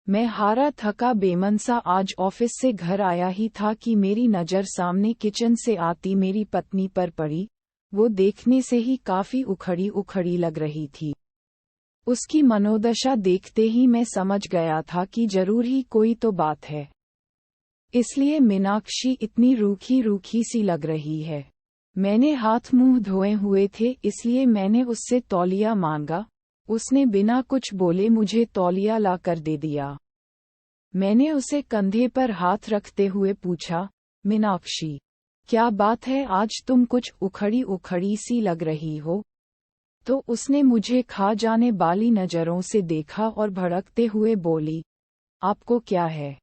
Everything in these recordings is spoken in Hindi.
मैं हारा थका बेमन सा आज ऑफिस से घर आया ही था कि मेरी नज़र सामने किचन से आती मेरी पत्नी पर पड़ी। वो देखने से ही काफी उखड़ी उखड़ी लग रही थी। उसकी मनोदशा देखते ही मैं समझ गया था कि जरूर ही कोई तो बात है। इसलिए मीनाक्षी इतनी रूखी रूखी सी लग रही है। मैंने हाथ मुंह धोए हुए थे इसलिए मैंने उससे तौलिया मांगा। उसने बिना कुछ बोले मुझे तौलिया ला कर दे दिया। मैंने उसे कंधे पर हाथ रखते हुए पूछा, मीनाक्षी, क्या बात है, आज तुम कुछ उखड़ी उखड़ी सी लग रही हो? तो उसने मुझे खा जाने वाली नजरों से देखा और भड़कते हुए बोली, आपको क्या है?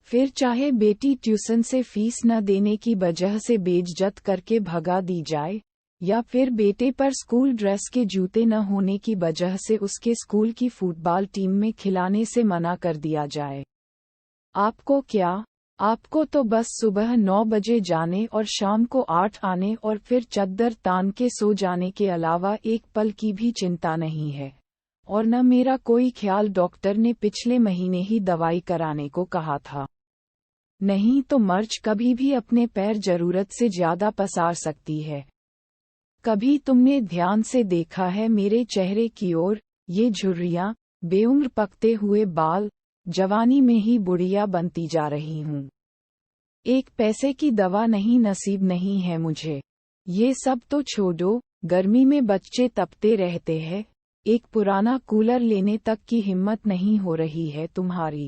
फिर चाहे बेटी ट्यूशन से फीस न देने की वजह से बेइज्जत करके भगा दी जाए, या फिर बेटे पर स्कूल ड्रेस के जूते न होने की वजह से उसके स्कूल की फुटबॉल टीम में खिलाने से मना कर दिया जाए। आपको क्या? आपको तो बस सुबह 9 बजे जाने और शाम को 8 आने और फिर चद्दर तान के सो जाने के अलावा एक पल की भी चिंता नहीं है। और न मेरा कोई ख्याल, डॉक्टर ने पिछले महीने ही दवाई कराने को कहा था। नहीं तो मर्च कभी भी अपने पैर जरूरत से ज्यादा पसार सकती है। कभी तुमने ध्यान से देखा है मेरे चेहरे की ओर? ये झुर्रियां, बेउम्र पकते हुए बाल, जवानी में ही बुढ़िया बनती जा रही हूँ। एक पैसे की दवा नहीं नसीब नहीं है मुझे। ये सब तो छोड़ो, गर्मी में बच्चे तपते रहते हैं, एक पुराना कूलर लेने तक की हिम्मत नहीं हो रही है तुम्हारी।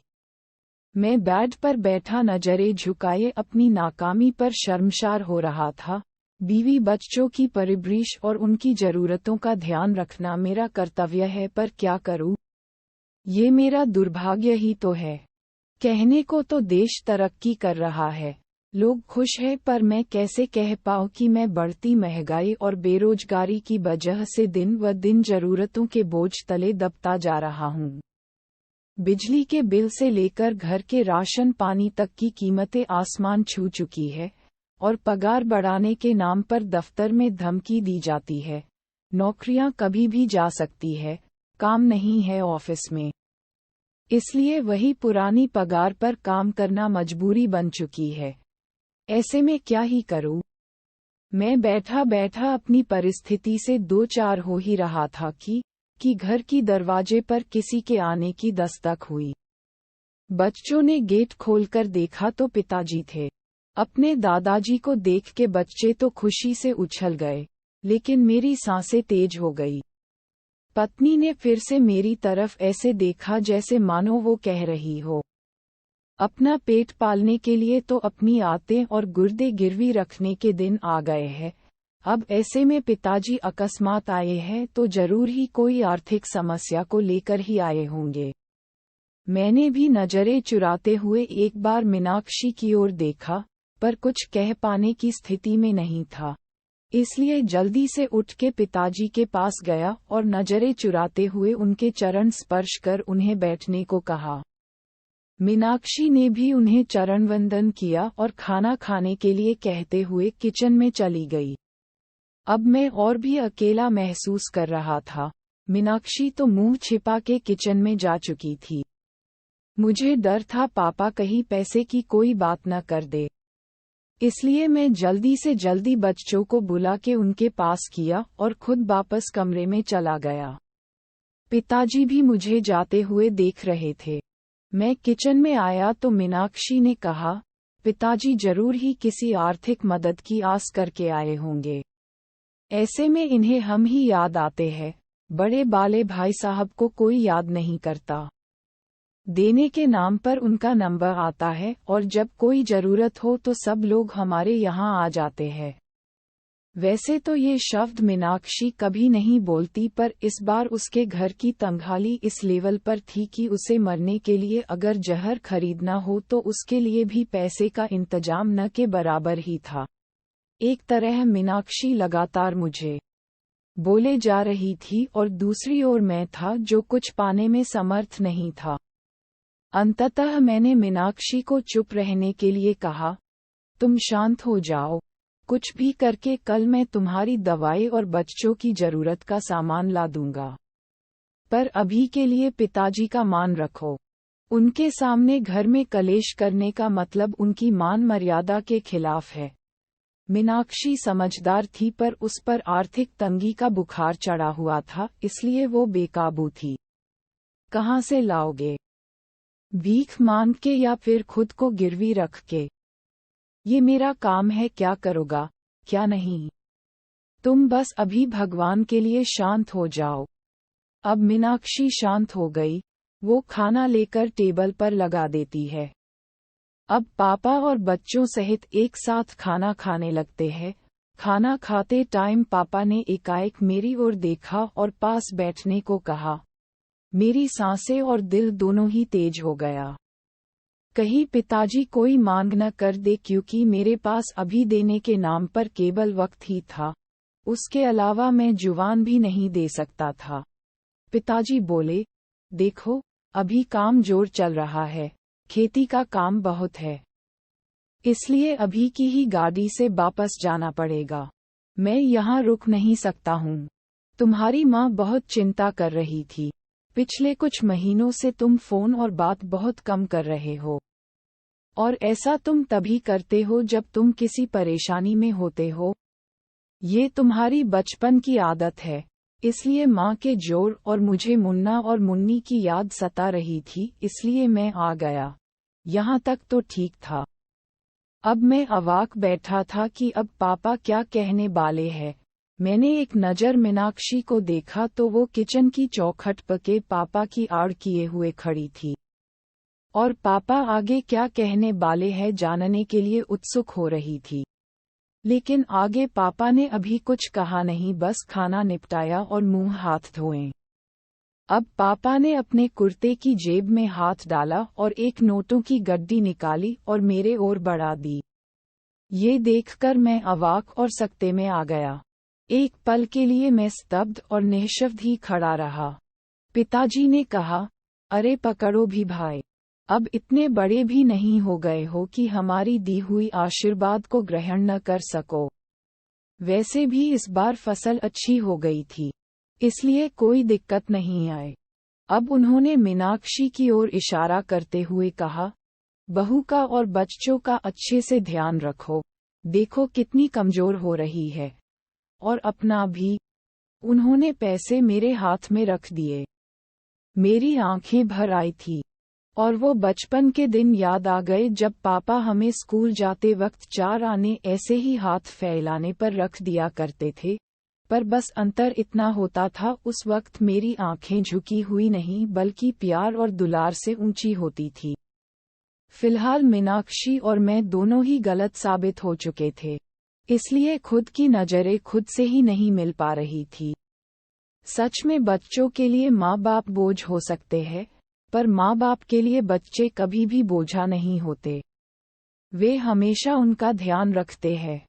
मैं बेड पर बैठा नजरें झुकाए अपनी नाकामी पर शर्मसार हो रहा था। बीवी बच्चों की परवरिश और उनकी जरूरतों का ध्यान रखना मेरा कर्तव्य है, पर क्या करूं? ये मेरा दुर्भाग्य ही तो है। कहने को तो देश तरक्की कर रहा है, लोग खुश हैं, पर मैं कैसे कह पाऊं कि मैं बढ़ती महंगाई और बेरोजगारी की वजह से दिन व दिन जरूरतों के बोझ तले दबता जा रहा हूं। बिजली के बिल से लेकर घर के राशन पानी तक की कीमतें आसमान छू चुकी है, और पगार बढ़ाने के नाम पर दफ्तर में धमकी दी जाती है। नौकरियां कभी भी जा सकती है, काम नहीं है ऑफिस में। इसलिए वही पुरानी पगार पर काम करना मजबूरी बन चुकी है। ऐसे में क्या ही करूं? मैं बैठा बैठा अपनी परिस्थिति से दो चार हो ही रहा था कि घर की दरवाजे पर किसी के आने की दस्तक हुई। बच्चों ने गेट खोलकर देखा तो पिताजी थे। अपने दादाजी को देख के बच्चे तो खुशी से उछल गए, लेकिन मेरी सांसें तेज हो गई। पत्नी ने फिर से मेरी तरफ ऐसे देखा जैसे मानो वो कह रही हो, अपना पेट पालने के लिए तो अपनी आंतें और गुर्दे गिरवी रखने के दिन आ गए हैं। अब ऐसे में पिताजी अकस्मात आए हैं तो जरूर ही कोई आर्थिक समस्या को लेकर ही आए होंगे। मैंने भी नजरें चुराते हुए एक बार मीनाक्षी की ओर देखा, पर कुछ कह पाने की स्थिति में नहीं था। इसलिए जल्दी से उठ के पिताजी के पास गया और नजरें चुराते हुए उनके चरण स्पर्श कर उन्हें बैठने को कहा। मीनाक्षी ने भी उन्हें चरण वंदन किया और खाना खाने के लिए कहते हुए किचन में चली गई। अब मैं और भी अकेला महसूस कर रहा था। मीनाक्षी तो मुंह छिपा के किचन में जा चुकी थी। मुझे डर था पापा कहीं पैसे की कोई बात न कर दे। इसलिए मैं जल्दी से जल्दी बच्चों को बुला के उनके पास किया और खुद वापस कमरे में चला गया। पिताजी भी मुझे जाते हुए देख रहे थे। मैं किचन में आया तो मीनाक्षी ने कहा, पिताजी जरूर ही किसी आर्थिक मदद की आस करके आए होंगे। ऐसे में इन्हें हम ही याद आते हैं, बड़े बाले भाई साहब को कोई याद नहीं करता। देने के नाम पर उनका नंबर आता है और जब कोई जरूरत हो तो सब लोग हमारे यहाँ आ जाते हैं। वैसे तो ये शब्द मीनाक्षी कभी नहीं बोलती, पर इस बार उसके घर की तंगहाली इस लेवल पर थी कि उसे मरने के लिए अगर जहर खरीदना हो तो उसके लिए भी पैसे का इंतजाम न के बराबर ही था। एक तरह मीनाक्षी लगातार मुझे बोले जा रही थी और दूसरी ओर मैं था जो कुछ पाने में समर्थ नहीं था। अंततः मैंने मीनाक्षी को चुप रहने के लिए कहा, तुम शांत हो जाओ, कुछ भी करके कल मैं तुम्हारी दवाई और बच्चों की जरूरत का सामान ला दूंगा। पर अभी के लिए पिताजी का मान रखो। उनके सामने घर में कलेश करने का मतलब उनकी मान मर्यादा के खिलाफ है। मीनाक्षी समझदार थी पर उस पर आर्थिक तंगी का बुखार चढ़ा हुआ था, इसलिए वो बेकाबू थी। कहाँ से लाओगे? भीख मांग के या फिर खुद को गिरवी रख के? ये मेरा काम है, क्या करोगा क्या नहीं? तुम बस अभी भगवान के लिए शांत हो जाओ। अब मीनाक्षी शांत हो गई। वो खाना लेकर टेबल पर लगा देती है। अब पापा और बच्चों सहित एक साथ खाना खाने लगते हैं। खाना खाते टाइम पापा ने एकाएक मेरी ओर देखा और पास बैठने को कहा। मेरी सांसें और दिल दोनों ही तेज हो गया। कहीं पिताजी कोई मांग न कर दे, क्योंकि मेरे पास अभी देने के नाम पर केवल वक्त ही था, उसके अलावा मैं जुबान भी नहीं दे सकता था। पिताजी बोले, देखो अभी काम जोर चल रहा है, खेती का काम बहुत है, इसलिए अभी की ही गाड़ी से वापस जाना पड़ेगा। मैं यहाँ रुक नहीं सकता हूँ। तुम्हारी माँ बहुत चिंता कर रही थी। पिछले कुछ महीनों से तुम फोन और बात बहुत कम कर रहे हो, और ऐसा तुम तभी करते हो जब तुम किसी परेशानी में होते हो। ये तुम्हारी बचपन की आदत है। इसलिए माँ के जोर और मुझे मुन्ना और मुन्नी की याद सता रही थी, इसलिए मैं आ गया। यहाँ तक तो ठीक था। अब मैं अवाक बैठा था कि अब पापा क्या कहने वाले हैं। मैंने एक नज़र मीनाक्षी को देखा तो वो किचन की चौखट पर के पापा की आड़ किए हुए खड़ी थी, और पापा आगे क्या कहने वाले हैं जानने के लिए उत्सुक हो रही थी। लेकिन आगे पापा ने अभी कुछ कहा नहीं, बस खाना निपटाया और मुंह हाथ धोए। अब पापा ने अपने कुर्ते की जेब में हाथ डाला और एक नोटों की गड्डी निकाली और मेरे ओर बढ़ा दी। ये देखकर मैं अवाक और सकते में आ गया। एक पल के लिए मैं स्तब्ध और निःशब्द ही खड़ा रहा। पिताजी ने कहा, अरे पकड़ो भी भाई, अब इतने बड़े भी नहीं हो गए हो कि हमारी दी हुई आशीर्वाद को ग्रहण न कर सको। वैसे भी इस बार फसल अच्छी हो गई थी, इसलिए कोई दिक्कत नहीं आई। अब उन्होंने मीनाक्षी की ओर इशारा करते हुए कहा, बहू का और बच्चों का अच्छे से ध्यान रखो, देखो कितनी कमजोर हो रही है, और अपना भी। उन्होंने पैसे मेरे हाथ में रख दिए। मेरी आंखें भर आई थी, और वो बचपन के दिन याद आ गए जब पापा हमें स्कूल जाते वक्त 4 आने ऐसे ही हाथ फैलाने पर रख दिया करते थे। पर बस अंतर इतना होता था, उस वक्त मेरी आंखें झुकी हुई नहीं बल्कि प्यार और दुलार से ऊंची होती थी। फिलहाल मीनाक्षी और मैं दोनों ही गलत साबित हो चुके थे, इसलिए खुद की नजरें खुद से ही नहीं मिल पा रही थी। सच में बच्चों के लिए माँ बाप बोझ हो सकते हैं, पर माँ बाप के लिए बच्चे कभी भी बोझा नहीं होते। वे हमेशा उनका ध्यान रखते हैं।